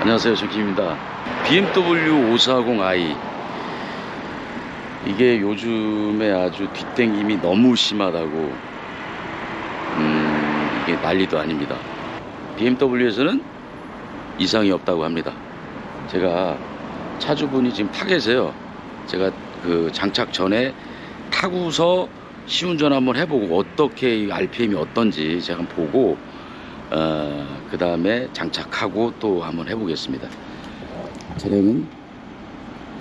안녕하세요, 정킴입니다. BMW 540i 이게 요즘에 아주 뒷땡김이 너무 심하다고 이게 난리도 아닙니다. BMW에서는 이상이 없다고 합니다. 제가 차주분이 지금 타 계세요. 제가 그 장착 전에 타고서 시운전 한번 해보고 어떻게 RPM이 어떤지 제가 한번 보고 그 다음에 장착하고 또 한번 해보겠습니다. 차량은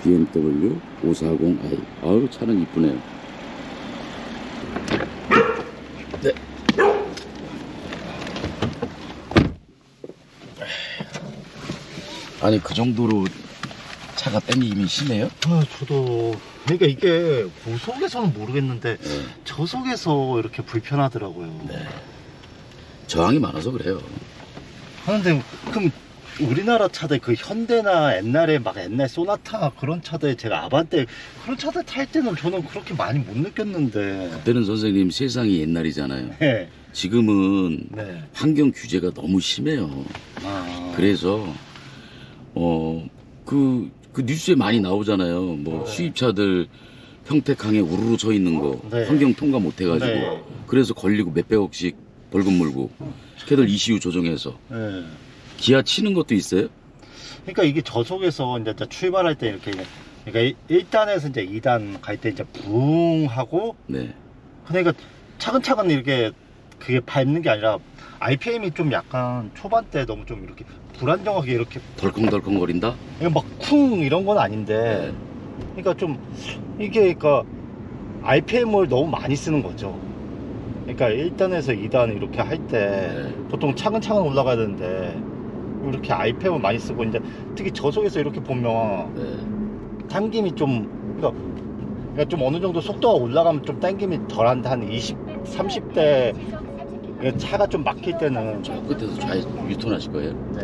BMW 540i. 아유, 차는 이쁘네요. 네. 아니, 그 정도로 차가 땡김이 심해요? 저도 그러니까 이게 고속에서는 모르겠는데 저속에서 이렇게 불편하더라고요. 네. 저항이 많아서 그래요. 그런데 그럼 우리나라 차들 그 현대나 옛날에 막 옛날 소나타 그런 차들, 제가 아반떼 그런 차들 탈 때는 저는 그렇게 많이 못 느꼈는데. 그때는 선생님 세상이 옛날이잖아요. 네. 지금은 네. 환경 규제가 너무 심해요. 그래서 그 뉴스에 많이 나오잖아요. 뭐 네. 수입차들 평택항에 우르르 서 있는 거 네. 환경 통과 못 해가지고 네. 그래서 걸리고 몇백억씩 벌금 물고 걔들 ECU 조정해서 네. 기아 치는 것도 있어요? 그러니까 이게 저속에서 이제 출발할 때 이렇게, 그러니까 1단에서 이제 2단 갈 때 이제 붕 하고, 네. 그러니까 차근차근 이렇게 그게 밟는 게 아니라 RPM이 좀 약간 초반 때 너무 좀 이렇게 불안정하게 이렇게 덜컹덜컹 거린다? 이거 막 쿵 이런 건 아닌데, 그러니까 좀 이게 그러니까 RPM을 너무 많이 쓰는 거죠. 그러니까 1단에서 2단 이렇게 할 때 보통 차근차근 올라가야 되는데 이렇게 RPM을 많이 쓰고, 이제 특히 저속에서 이렇게 보면 당김이 좀, 그러니까 좀 어느 정도 속도가 올라가면 좀 당김이 덜한데 한 20, 30대 차가 좀 막힐 때는. 저 끝에서 좌회 유턴하실 거예요? 네.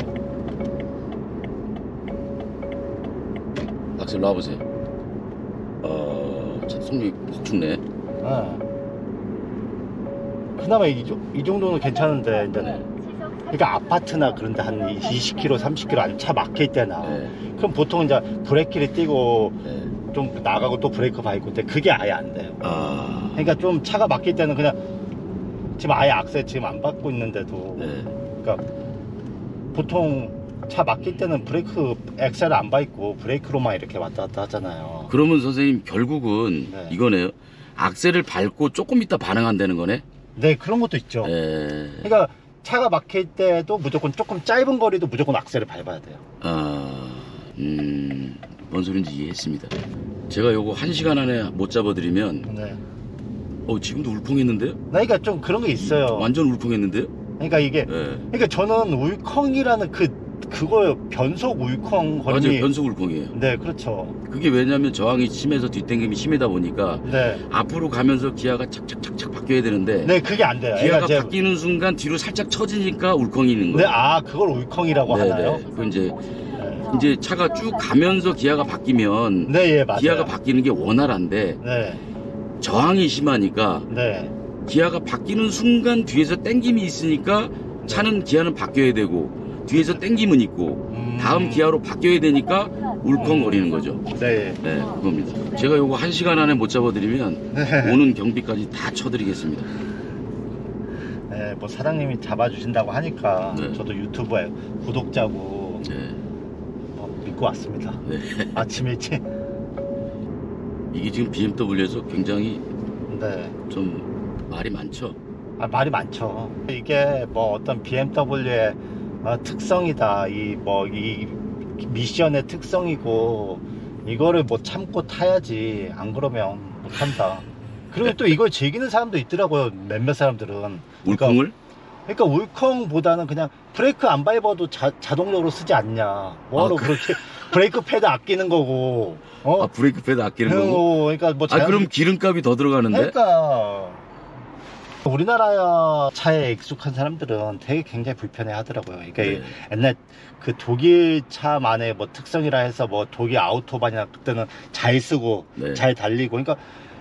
박스 놔보세요. 차 속력이 확 죽네. 그나마 이 정도는 괜찮은데, 이제 그러니까 아파트나 그런데 한 20km, 30km 안 차 막힐 때나, 그럼 보통 이제 브레이크를 띄고 좀 나가고 또 브레이크 밟고, 근데 그게 아예 안 돼요. 그러니까 좀 차가 막힐 때는 그냥 지금 아예 악셀 지금 안 밟고 있는데도, 그러니까 보통 차 막힐 때는 브레이크 엑셀을 안 밟고 브레이크로만 이렇게 왔다 갔다 하잖아요. 그러면 선생님 결국은 이거네요. 악셀을 밟고 조금 있다 반응한다는 거네? 네, 그런 것도 있죠. 그러니까 차가 막힐 때도 무조건 조금 짧은 거리도 무조건 악셀을 밟아야 돼요. 뭔 소린지 이해했습니다. 제가 요거 1시간 안에 못 잡아드리면 지금도 울컹했는데요? 그러니까 좀 그런 게 있어요. 완전 울컹했는데요? 그러니까 이게 그러니까 저는 울컹이라는 그거요, 변속 울컹 거림이. 맞아요, 변속 울컹이에요. 네, 그렇죠. 그게 왜냐면 저항이 심해서 뒷땡김이 심하다 보니까 앞으로 가면서 기아가 착착착착 바뀌어야 되는데 그게 안 돼요. 기아가 바뀌는 순간 뒤로 살짝 처지니까 울컹이는 거예요. 그걸 울컹이라고 하나요? 그 이제 차가 쭉 가면서 기아가 바뀌면 맞아요. 기아가 바뀌는 게 원활한데 저항이 심하니까 기아가 바뀌는 순간 뒤에서 땡김이 있으니까 차는 기아는 바뀌어야 되고 뒤에서 땡김은 있고 다음 기아로 바뀌어야 되니까 울컹거리는 거죠. 그겁니다. 제가 요거 1시간 안에 못 잡아드리면 오는 경비까지 다 쳐드리겠습니다. 뭐 사장님이 잡아주신다고 하니까 저도 유튜브에 구독자고 믿고 왔습니다. 아침 일찍. 이게 지금 BMW에서 굉장히 좀 말이 많죠? 말이 많죠. 이게 뭐 어떤 BMW의 특성이다, 이 미션의 특성이고, 이거를 뭐 참고 타야지, 안 그러면 못 탄다. 그리고 또 이걸 즐기는 사람도 있더라고요, 몇몇 사람들은. 울컹을? 그러니까 울컹보다는 그냥 브레이크 안 밟아도 자동적으로 쓰지 않냐, 뭐하러 그렇게 브레이크 패드 아끼는 거고. 브레이크 패드 아끼는 거고? 그러니까 뭐 그럼 기름값이 더 들어가는데? 그러니까 우리나라 차에 익숙한 사람들은 되게 굉장히 불편해 하더라고요. 그러니까 옛날 그 독일 차만의 뭐 특성이라 해서 뭐 독일 아우토반이나 그때는 잘 쓰고 잘 달리고, 그러니까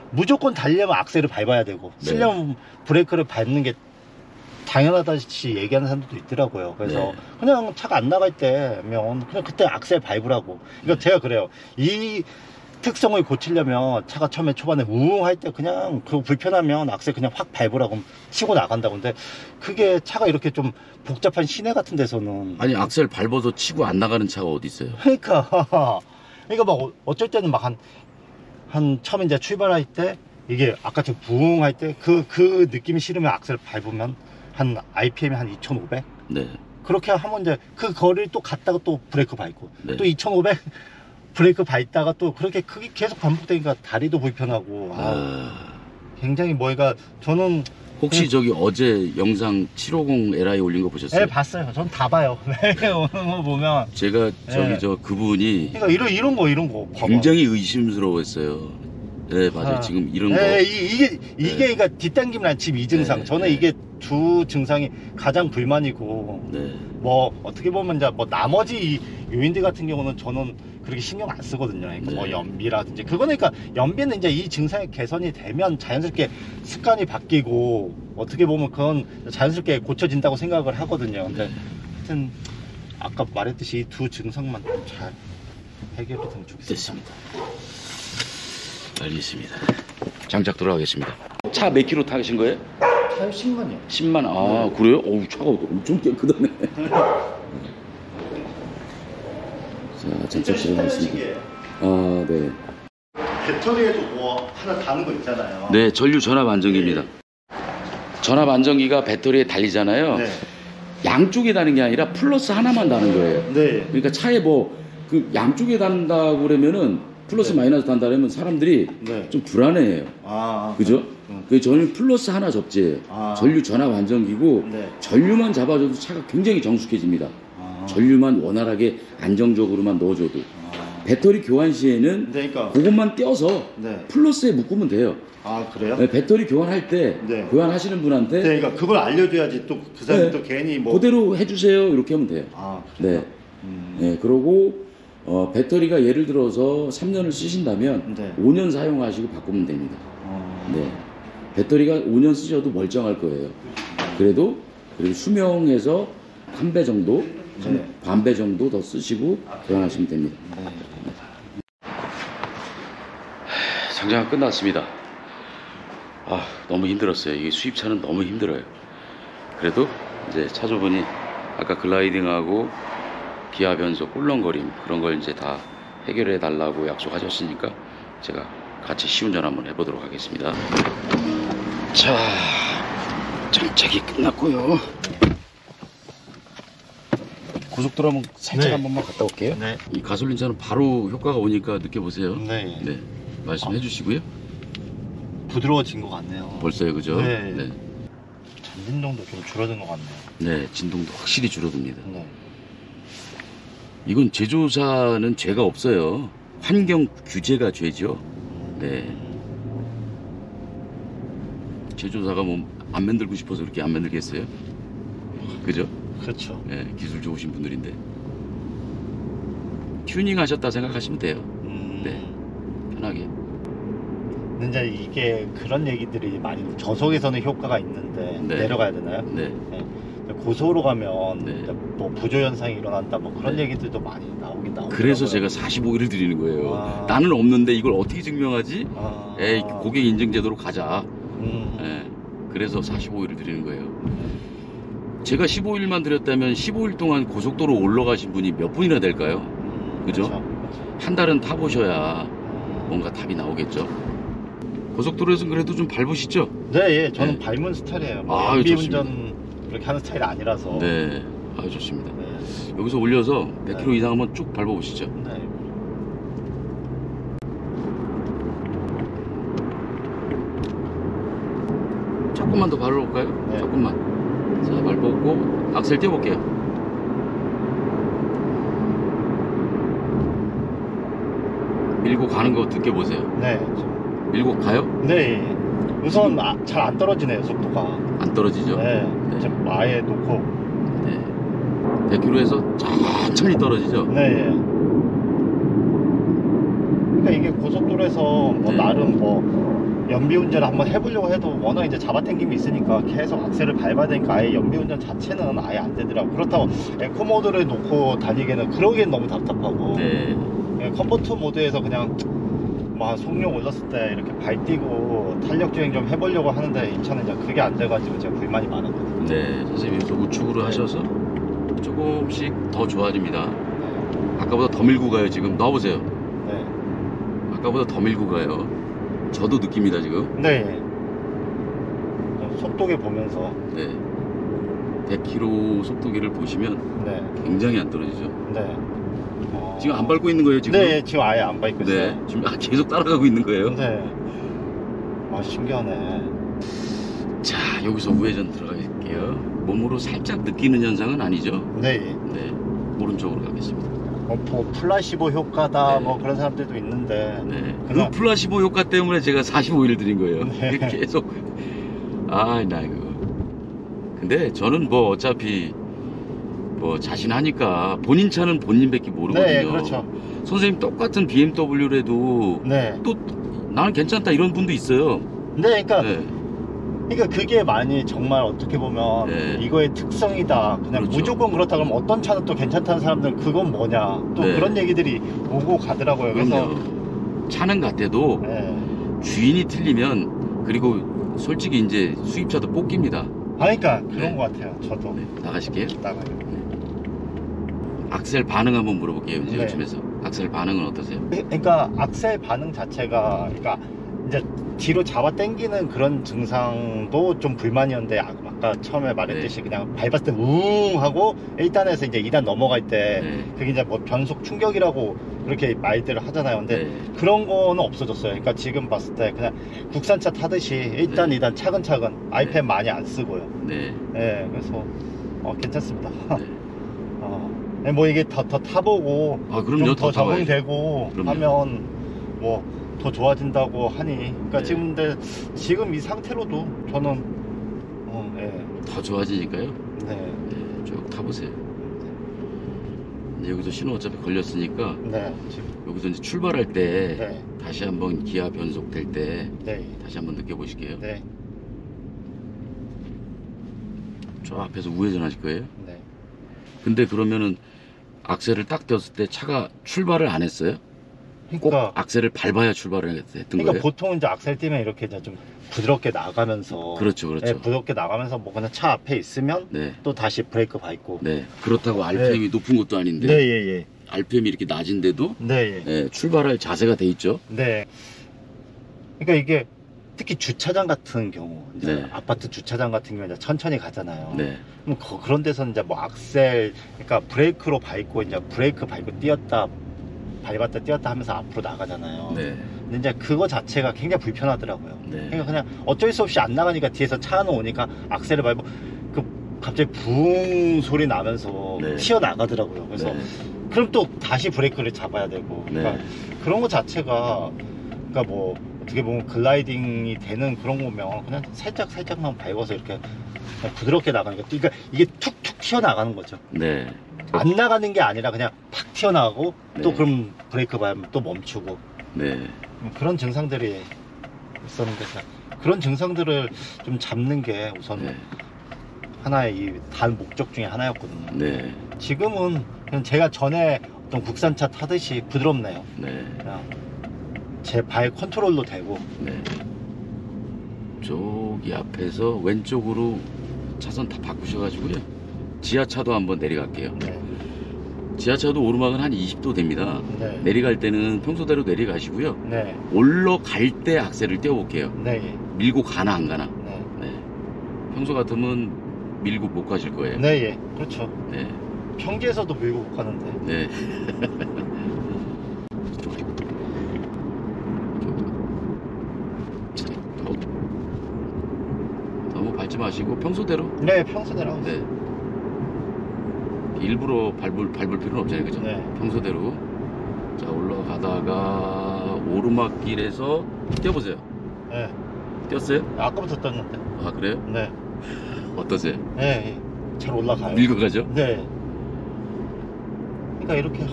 무조건 달리려면 악셀을 밟아야 되고 쓰려면 브레이크를 밟는 게 당연하다시 얘기하는 사람들도 있더라고요. 그래서 네. 그냥 차가 안 나갈 때면 그냥 그때 악셀 밟으라고. 그러니까 제가 그래요. 이 특성을 고치려면 차가 처음에 초반에 우웅할 때 그냥 그 불편하면 악셀 그냥 확 밟으라고 치고 나간다고. 근데 그게 차가 이렇게 좀 복잡한 시내 같은 데서는 아니 악셀 밟아도 치고 안 나가는 차가 어디 있어요? 그러니까 막 어쩔 때는 막 한 처음 이제 출발할 때 이게 아까처럼 부웅할 때 그 느낌이 싫으면 악셀 밟으면 한 RPM이 한 2,500? 네. 그렇게 하면 이제 그 거리를 또 갔다가 또 브레이크 밟고 네. 또 2,500 브레이크 밟다가 또 그렇게 그게 계속 반복되니까 다리도 불편하고 굉장히 뭐가 저는 혹시 저기 어제 영상 750 LI 올린 거 보셨어요? 네 봤어요. 전 다 봐요. 네, 오는 거 보면 제가 저기 네. 저 그분이 그러니까 이런 거 봐봐. 굉장히 의심스러워했어요. 네 맞아요. 지금 이런 거. 네, 이게 그러니까 뒷당김이란 지금 이 증상. 네, 저는 네. 이게 두 증상이 가장 불만이고 네. 뭐 어떻게 보면 이제 뭐 나머지 이 요인들 같은 경우는 저는 그렇게 신경 안 쓰거든요. 그러니까 뭐 네. 연비라든지 그거는 그러니까 연비는 이제 이 증상이 개선이 되면 자연스럽게 습관이 바뀌고 어떻게 보면 그건 자연스럽게 고쳐진다고 생각을 하거든요. 근데 하여튼 아까 말했듯이 이 두 증상만 좀 잘 해결이 되면 좋겠습니다. 됐습니다. 알겠습니다. 장작 들어가겠습니다. 차 몇 킬로 타신 거예요? 차요 10만이요. 10만. 아 그래요? 어우 차가 엄청 깨끗하네. 자 장작 들어가겠습니다. 아 네. 배터리에도 뭐 하나 다는 거 있잖아요. 네 전류 전압 안정기입니다. 전압 안정기가 배터리에 달리잖아요. 네. 양쪽에 다는 게 아니라 플러스 하나만 다는 거예요. 네. 그러니까 차에 뭐 그 양쪽에 단다고 그러면은 플러스 네. 마이너스 단다 그러면 사람들이 네. 좀 불안해해요. 그죠? 그 전류 플러스 하나 접지예요. 전류 전압 안정기고 네. 전류만 잡아줘도 차가 굉장히 정숙해집니다. 전류만 원활하게 안정적으로만 넣어줘도. 배터리 교환 시에는 네, 그러니까. 그것만 떼어서 네. 플러스에 묶으면 돼요. 그래요? 네, 배터리 교환할 때 네. 교환하시는 분한테 네, 그러니까 그걸 알려줘야지 또 그 사람이 네. 또 괜히 뭐. 그대로 해주세요 이렇게 하면 돼요. 그래요? 네. 네, 그러고 배터리가 예를 들어서 3년을 쓰신다면 네. 5년 사용하시고 바꾸면 됩니다. 네. 배터리가 5년 쓰셔도 멀쩡할 거예요. 그래도 수명에서 한 배 정도, 네. 반 배 정도 더 쓰시고 교환하시면 됩니다. 장장은 끝났습니다. 너무 힘들었어요. 이게 수입차는 너무 힘들어요. 그래도 이제 차주분이 아까 글라이딩하고 기아 변속 꿀렁거림 그런 걸 이제 다 해결해 달라고 약속하셨으니까 제가 같이 시운전 한번 해보도록 하겠습니다. 자, 장착이 끝났고요. 고속도로 한번 살짝 네. 한 번만 갔다 올게요. 네. 이 가솔린차는 바로 효과가 오니까 느껴보세요. 네. 네, 말씀해 주시고요. 부드러워진 것 같네요. 벌써요, 그죠? 네. 네. 잔진동도 좀 줄어든 것 같네요. 네, 진동도 확실히 줄어듭니다. 네. 이건 제조사는 죄가 없어요. 환경 규제가 죄죠. 네. 제조사가 뭐 안 만들고 싶어서 그렇게 안 만들겠어요? 그죠? 그렇죠. 네, 기술 좋으신 분들인데. 튜닝 하셨다 생각하시면 돼요. 네. 편하게. 근데 이제 이게 그런 얘기들이 많이 저속에서는 효과가 있는데 네. 내려가야 되나요? 네. 고속으로 가면 네. 이제 뭐 부조 현상이 일어난다 뭐 그런 네. 얘기들도 많이 나오긴 나오더라고요. 그래서 제가 45일을 드리는 거예요. 나는 없는데 이걸 어떻게 증명하지? 에이, 고객 인증 제도로 가자. 예, 그래서 45일을 드리는 거예요. 제가 15일만 드렸다면 15일 동안 고속도로 올라가신 분이 몇 분이나 될까요? 그죠? 그렇죠. 한 달은 타보셔야 뭔가 답이 나오겠죠. 고속도로에서는 그래도 좀 밟으시죠? 네, 예, 저는 네. 밟은 스타일이에요. 아유, 연비 좋습니다. 운전 그렇게 하는 스타일이 아니라서. 네, 아주 좋습니다. 네. 여기서 올려서 100km 이상 한번 쭉 밟아보시죠. 네. 조금만 더 밟아볼까요? 네. 조금만. 자, 밟아보고 악셀 떼어볼게요. 밀고 가는 거 느껴보세요. 네. 밀고 가요? 네. 우선 잘 안 떨어지네요, 속도가. 안 떨어지죠? 네. 네. 좀 아예 놓고. 네. 100km에서 천천히 떨어지죠? 네. 그러니까 이게 고속도로에서 뭐 네. 나름 뭐 연비운전을 한번 해보려고 해도 워낙 이제 잡아당김이 있으니까 계속 악셀을 밟아야 되니까 아예 연비운전 자체는 아예 안 되더라고. 그렇다고 에코모드를 놓고 다니기에는 그러기엔 너무 답답하고 네. 컴포트 모드에서 그냥 막 속력 올랐을 때 이렇게 발 띄고 탄력 주행 좀 해보려고 하는데 이 차는 이제 그게 안 돼가지고 제가 불만이 많았거든요. 네, 선생님 여기서 우측으로 하셔서 조금씩 더 좋아집니다. 네. 아까보다 더 밀고 가요. 지금 넣어보세요. 네. 아까보다 더 밀고 가요. 저도 느낍니다 지금. 네. 속도계 보면서. 네. 100km 속도계를 보시면 네. 굉장히 안 떨어지죠. 네. 지금 안 밟고 있는 거예요 지금? 네, 지금 아예 안 밟고 있어요. 네, 지금 계속 따라가고 있는 거예요. 네. 아, 신기하네. 자, 여기서 우회전 들어갈게요. 몸으로 살짝 느끼는 현상은 아니죠? 네. 네, 오른쪽으로 가겠습니다. 뭐 플라시보 효과다 네. 뭐 그런 사람들도 있는데. 네, 그 그냥- 플라시보 효과 때문에 제가 45일 드린 거예요. 네. 계속. 아, 나 이거. 근데 저는 뭐 어차피 뭐 자신하니까 본인 차는 본인밖에 모르거든요. 네, 그렇죠. 선생님 똑같은 BMW라도 네. 또 나는 괜찮다 이런 분도 있어요. 네, 그러니까 네. 그러니까 그게 많이 정말 어떻게 보면 네. 이거의 특성이다. 그냥 그렇죠. 무조건 그렇다 그러면 어떤 차는 또 괜찮다는 사람들은 그건 뭐냐. 또 네. 그런 얘기들이 오고 가더라고요. 그래서 그럼요. 차는 같아도 네. 주인이 틀리면 그리고 솔직히 이제 수입차도 뽑깁니다. 아, 그러니까 그런 네. 것 같아요. 저도 네, 나가실게요. 나가요. 악셀 반응 한번 물어볼게요. 이제 네. 요즘에서 악셀 반응은 어떠세요? 그러니까 악셀 반응 자체가 그러니까 이제 뒤로 잡아 당기는 그런 증상도 좀 불만이었는데 아까 처음에 말했듯이 그냥 밟았을 때 우웅 하고 1단에서 이제 2단 넘어갈 때 네. 그게 이제 뭐 변속 충격이라고 그렇게 말들을 하잖아요. 근데 네. 그런 거는 없어졌어요. 그러니까 지금 봤을 때 그냥 국산차 타듯이 1단, 네. 2단 차근차근 아이펜 많이 안 쓰고요. 네. 네, 그래서 괜찮습니다. 네. 네, 뭐 이게 더 타보고 아, 그럼요. 좀 더 타봐야죠. 적응되고 그럼요. 하면 뭐 더 좋아진다고 하니 그러니까 네. 지금 이 상태로도 저는 더 좋아지니까요. 네. 네, 쭉 타보세요. 이제 여기서 신호 어차피 걸렸으니까 네. 지금 여기서 이제 출발할 때 네. 다시 한번 기아 변속 될 때 네. 다시 한번 느껴보실게요. 네. 저 앞에서 우회전 하실 거예요. 네. 근데 그러면은 악셀을 딱 떼었을 때 차가 출발을 안 했어요? 꼭 그러니까 악셀을 밟아야 출발을 했던 그러니까 거예요? 보통 이제 악셀 띄면 이렇게 이제 좀 부드럽게 나가면서 그렇죠, 그렇죠. 네, 부드럽게 나가면서 뭐 그냥 차 앞에 있으면 네, 또 다시 브레이크 밟고 네. 그렇다고 RPM이 높은 것도 아닌데 네, 예, 예. RPM이 이렇게 낮은데도 네, 예. 네, 출발할 자세가 돼 있죠. 네. 그러니까 이게 특히 주차장 같은 경우, 이제 네. 아파트 주차장 같은 경우 이제 천천히 가잖아요. 네, 그럼 그런 데서는 이제 뭐 악셀, 그러니까 브레이크로 밟고 이제 브레이크 밟고 밟았다 띄었다 하면서 앞으로 나가잖아요. 네, 근데 이제 그거 자체가 굉장히 불편하더라고요. 네. 그러니까 그냥 어쩔 수 없이 안 나가니까 뒤에서 차 하나 오니까 악셀을 밟고 갑자기 붕 소리 나면서 네. 튀어나가더라고요. 그래서 네. 그럼 또 다시 브레이크를 잡아야 되고 그러니까 네. 그런 거 자체가 그러니까 뭐 어떻게 보면 글라이딩이 되는 그런 거면 그냥 살짝만 밟아서 이렇게 그냥 부드럽게 나가니까 그러니까 이게 툭툭 튀어나가는 거죠. 네. 안 나가는 게 아니라 그냥 팍 튀어나가고 또 네. 그럼 브레이크 밟으면 또 멈추고 네. 그런 증상들이 있었는데 그런 증상들을 좀 잡는 게 우선 네. 하나의 이 단 목적 중에 하나였거든요. 네. 지금은 그냥 제가 전에 어떤 국산차 타듯이 부드럽네요. 네. 그냥 제 발 컨트롤로 되고. 네. 저기 앞에서 왼쪽으로 차선 다 바꾸셔가지고요. 지하차도 한번 내려갈게요. 네. 지하차도 오르막은 한 20도 됩니다. 네. 내려갈 때는 평소대로 내려가시고요. 네. 올라갈 때 악셀을 떼어볼게요. 네. 밀고 가나 안 가나. 네. 네. 평소 같으면 밀고 못 가실 거예요. 네. 예. 그렇죠. 네. 평지에서도 밀고 못 가는데. 네. 자, 너무 밟지 마시고 평소대로. 네. 평소대로 하고 있어요. 네. 일부러 밟을 필요는 없잖아요, 그죠? 네. 평소대로. 자, 올라가다가 오르막길에서 뛰어보세요. 네. 뛰었어요? 아까부터 떴는데. 아, 그래요? 네. 어떠세요? 네. 예. 잘 올라가요. 밀고 가죠? 네. 그러니까 이렇게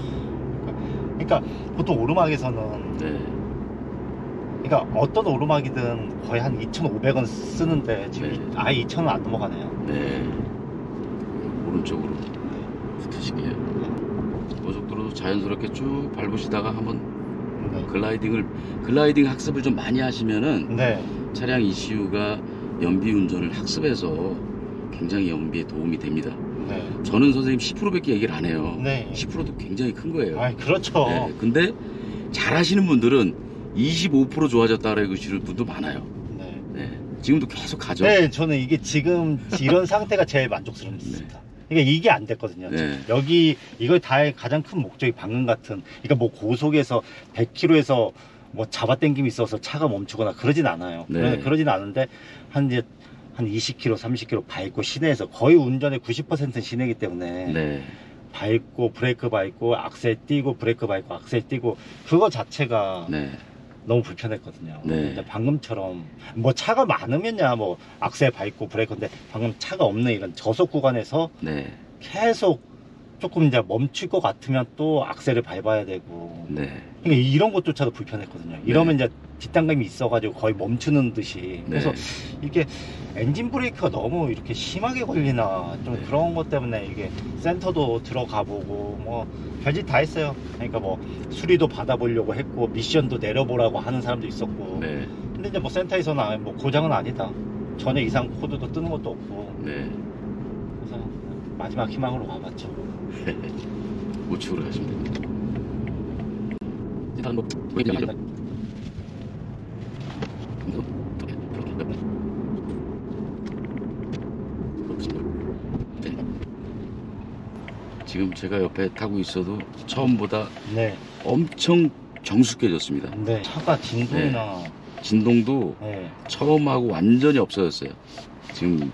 그러니까 보통 오르막에서는 네. 그러니까 어떤 오르막이든 거의 한 2,500원 쓰는데 지금 네. 아예 2,000원 안 넘어가네요. 네. 오른쪽으로 붙으시게요. 고속도로도 자연스럽게 쭉 밟으시다가 한번 네. 글라이딩 학습을 좀 많이 하시면은 네. 차량 ECU가 연비 운전을 학습해서 굉장히 연비에 도움이 됩니다. 네. 저는 선생님 10%밖에 얘기를 안 해요. 네. 10%도 굉장히 큰 거예요. 아, 그렇죠. 네, 근데 잘하시는 분들은 25% 좋아졌다고 해주시는 분도 많아요. 네. 네, 지금도 계속 가죠. 네, 저는 이게 지금 이런 상태가 제일 만족스럽습니다. 그러니까 이게 안 됐거든요. 네. 여기 이걸 다의 가장 큰 목적이 방금 같은, 그러니까 뭐 고속에서 100km에서 뭐 잡아당김이 있어서 차가 멈추거나 그러진 않아요. 네. 그러진 않은데 한 20km, 30km 밟고 시내에서 거의 운전의 90%는 시내이기 때문에 네. 밟고 브레이크 밟고 악셀 띄고 브레이크 밟고 악셀 띄고 그거 자체가 네. 너무 불편했거든요. 네. 근데 방금처럼 뭐 차가 많으면야 뭐 악셀 밟고 브레이크인데 방금 차가 없는 이런 저속 구간에서 네. 계속 조금 이제 멈출 것 같으면 또 악셀을 밟아야 되고, 네. 그러니까 이런 것조차도 불편했거든요. 이러면 이제 뒷담감이 있어가지고 거의 멈추는 듯이. 그래서 이게 엔진 브레이크가 너무 이렇게 심하게 걸리나 좀 네. 그런 것 때문에 이게 센터도 들어가 보고 뭐 별짓 다 했어요. 그러니까 뭐 수리도 받아보려고 했고 미션도 내려보라고 하는 사람도 있었고. 네. 근데 이제 뭐 센터에서는 뭐 고장은 아니다, 전혀 이상 코드도 뜨는 것도 없고. 네. 그래서 마지막 희망으로 와봤죠. 우측으로 가시면 됩니다. 일단 뭐 보이죠? 지금 제가 옆에 타고 있어도 처음보다 네. 엄청 정숙해졌습니다. 네. 차가 진동이나. 진동도 네. 처음하고 완전히 없어졌어요. 지금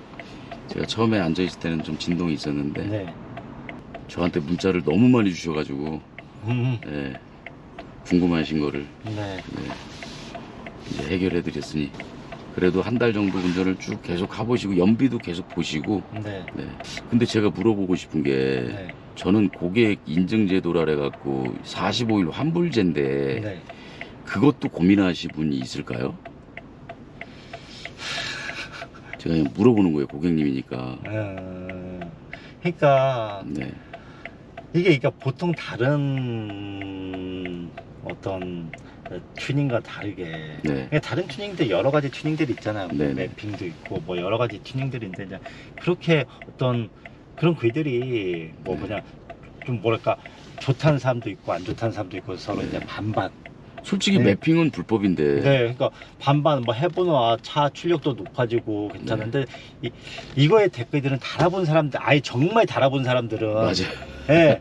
제가 처음에 앉아있을 때는 좀 진동이 있었는데 네. 저한테 문자를 너무 많이 주셔가지고 예, 궁금하신 거를 네. 이제 해결해 드렸으니 그래도 한 달 정도 운전을 쭉 계속 가보시고 연비도 계속 보시고. 네. 네. 근데 제가 물어보고 싶은 게 네. 저는 고객 인증제도라 해갖고 45일 환불제인데 네. 그것도 고민하실 분이 있을까요? 제가 그냥 물어보는 거예요, 고객님이니까. 그러니까 네. 이게 그러니까 보통 다른 어떤 튜닝과 다르게, 네. 그러니까 다른 튜닝들 여러 가지 튜닝들이 있잖아요. 뭐 네네. 맵핑도 있고 뭐 여러 가지 튜닝들이 있는데 이제 그렇게 어떤 그런 글들이 뭐 그냥 좀 뭐랄까 좋다는 사람도 있고 안 좋다는 사람도 있고 서로 네. 이제 반반. 솔직히 네. 매핑은 불법인데. 네, 그러니까 반반 뭐 해보나 차 출력도 높아지고 괜찮은데 이거의 댓글들은 달아본 사람들, 아예 정말 달아본 사람들은 맞아요. 예,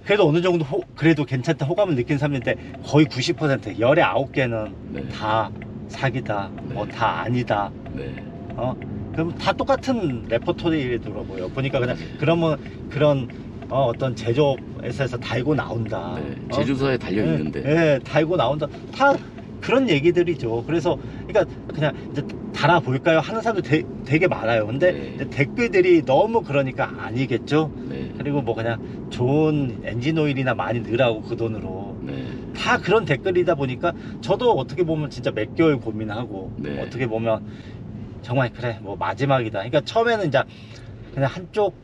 그래도 어느 정도 그래도 괜찮다 호감을 느낀 사람인데 거의 90% 열의 9개는 네. 다 사기다, 네. 뭐 다 아니다. 네. 그럼 다 똑같은 레퍼토리더라고요. 보니까 그냥 맞아요. 그러면 그런 어떤 제조회사에서 달고 나온다. 네. 제조사에 달려 있는데. 예, 달고 나온다. 다 그런 얘기들이죠. 그래서 그러니까 그냥 이제 달아볼까요 하는 사람도 되게 많아요. 근데 네. 이제 댓글들이 너무 그러니까 아니겠죠. 네. 그리고 뭐 그냥 좋은 엔진 오일이나 많이 넣으라고 그 돈으로. 네. 다 그런 댓글이다 보니까 저도 어떻게 보면 진짜 몇 개월 고민하고 네. 어떻게 보면 정말 그래 뭐 마지막이다. 그러니까 처음에는 이제 그냥 한쪽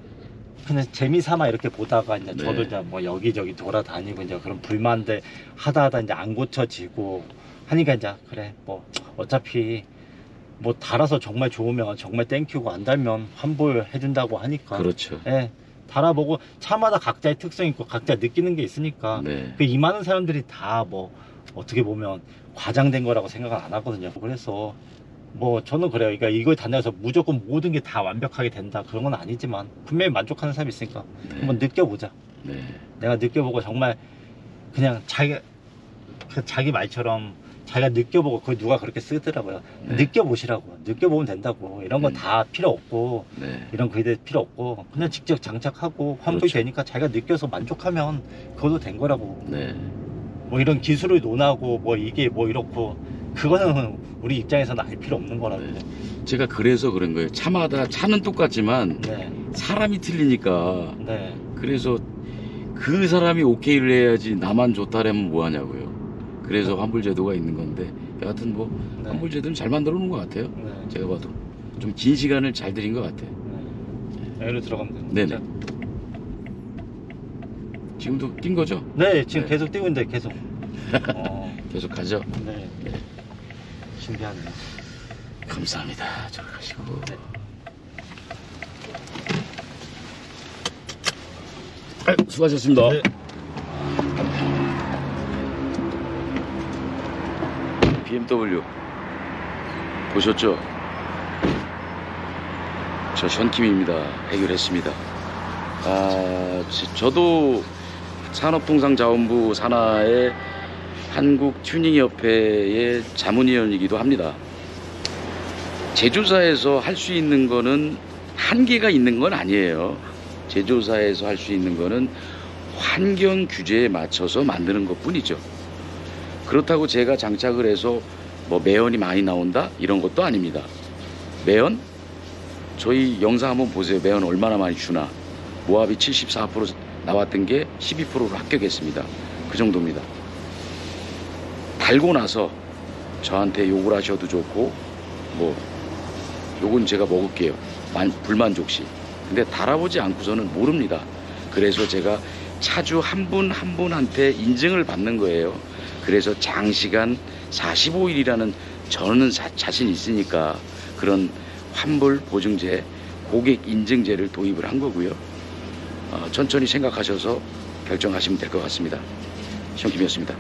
그냥 재미삼아 이렇게 보다가 이제 네. 저도 이제 뭐 여기저기 돌아다니고 이제 그런 불만들 하다 이제 안 고쳐지고 하니까 이제 그래 뭐 어차피 뭐 달아서 정말 좋으면 정말 땡큐고 안 달면 환불 해준다고 하니까. 그렇죠. 예, 달아보고 차마다 각자의 특성이 있고 각자 느끼는 게 있으니까. 네. 그 이 많은 사람들이 다 뭐 어떻게 보면 과장된 거라고 생각은 안 하거든요. 그래서 뭐 저는 그래요. 그러니까 이걸 다녀서 무조건 모든 게 다 완벽하게 된다 그런 건 아니지만 분명히 만족하는 사람이 있으니까 네. 한번 느껴보자. 네. 내가 느껴보고 정말 그냥 자기 말처럼 자기가 느껴보고 그걸 누가 그렇게 쓰더라고요. 네. 느껴보시라고. 느껴보면 된다고. 이런 거 다 필요 없고 네. 이런 글들 필요 없고 그냥 직접 장착하고 환불 그렇죠. 되니까 자기가 느껴서 만족하면 그것도 된 거라고. 네. 뭐 이런 기술을 논하고 뭐 이게 뭐 이렇고 그거는 우리 입장에서는 알 필요 없는 거라고. 네. 제가 그래서 그런 거예요. 차마다 차는 똑같지만 네. 사람이 틀리니까. 네. 그래서 그 사람이 오케이를 해야지 나만 좋다라면 뭐 하냐고요. 그래서 환불 제도가 있는 건데 여하튼 뭐 네. 환불제도는 잘 만들어 놓은 것 같아요. 네. 제가 봐도 좀 긴 시간을 잘 들인 것 같아요. 네. L로 들어가면 됩니다. 네네. 자. 지금도 뛴 거죠? 네, 지금 네. 계속 뛰고 있는데 계속. 계속 가죠. 네. 신기하네요. 감사합니다. 저 가시고. 네. 수고하셨습니다. 네. BMW 보셨죠? 저 션킴입니다. 해결했습니다. 저도 산업통상자원부 산하의 한국튜닝협회의 자문위원이기도 합니다. 제조사에서 할 수 있는 거는 한계가 있는 건 아니에요. 제조사에서 할 수 있는 거는 환경 규제에 맞춰서 만드는 것 뿐이죠. 그렇다고 제가 장착을 해서 뭐 매연이 많이 나온다? 이런 것도 아닙니다. 매연? 저희 영상 한번 보세요. 매연 얼마나 많이 주나. 모압이 74% 나왔던 게 12%로 합격했습니다. 그 정도입니다. 달고 나서 저한테 욕을 하셔도 좋고 뭐 욕은 제가 먹을게요. 불만족시. 근데 달아보지 않고서는 모릅니다. 그래서 제가 차주 한 분 한 분한테 인증을 받는 거예요. 그래서 장시간 45일이라는 저는 자신 있으니까 그런 환불 보증제, 고객 인증제를 도입을 한 거고요. 천천히 생각하셔서 결정하시면 될 것 같습니다. 시험킴이었습니다.